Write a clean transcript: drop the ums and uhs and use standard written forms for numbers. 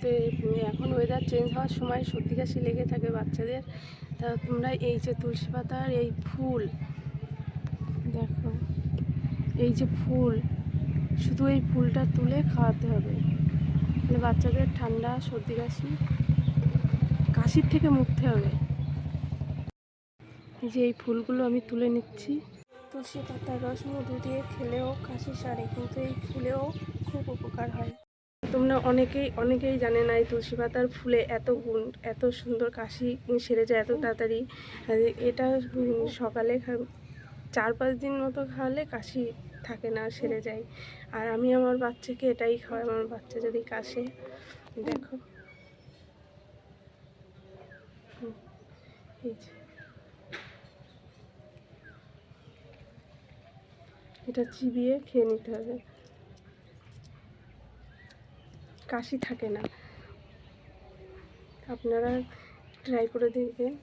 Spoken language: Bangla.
তো এখন ওয়েদার চেঞ্জ হওয়ার সময় সর্দি কাশি লেগে থাকে বাচ্চাদের। তা তোমরা এই যে তুলসী পাতার এই ফুল দেখো, এই যে ফুল, শুধু এই ফুলটা তুলে খাওয়াতে হবে, তাহলে বাচ্চাদের ঠান্ডা সর্দি কাশির থেকে মুক্তি হবে। এই যে এই ফুলগুলো আমি তুলে নিচ্ছি। তুলসী পাতার রস মধু দিয়ে খেলেও কাশি সারে, কিন্তু এই ফুলেও খুব উপকার হয়। তোমরা অনেকেই জানে না এই তুলসী পাতার ফুলে এত গুণ, এত সুন্দর কাশি সেরে যায় এত তাড়াতাড়ি। এটা সকালে 4-5 দিন মতো খাওয়ালে কাশি থাকে না, সেরে যায়। আর আমি আমার বাচ্চাকে এটাই খাওয়াই। আমার বাচ্চা যদি কাশে, দেখো এই যে এটা চিবিয়ে খেয়ে নিতে হবে, কাশি থাকে না। আপনারা ট্রাই করে দেখবেন।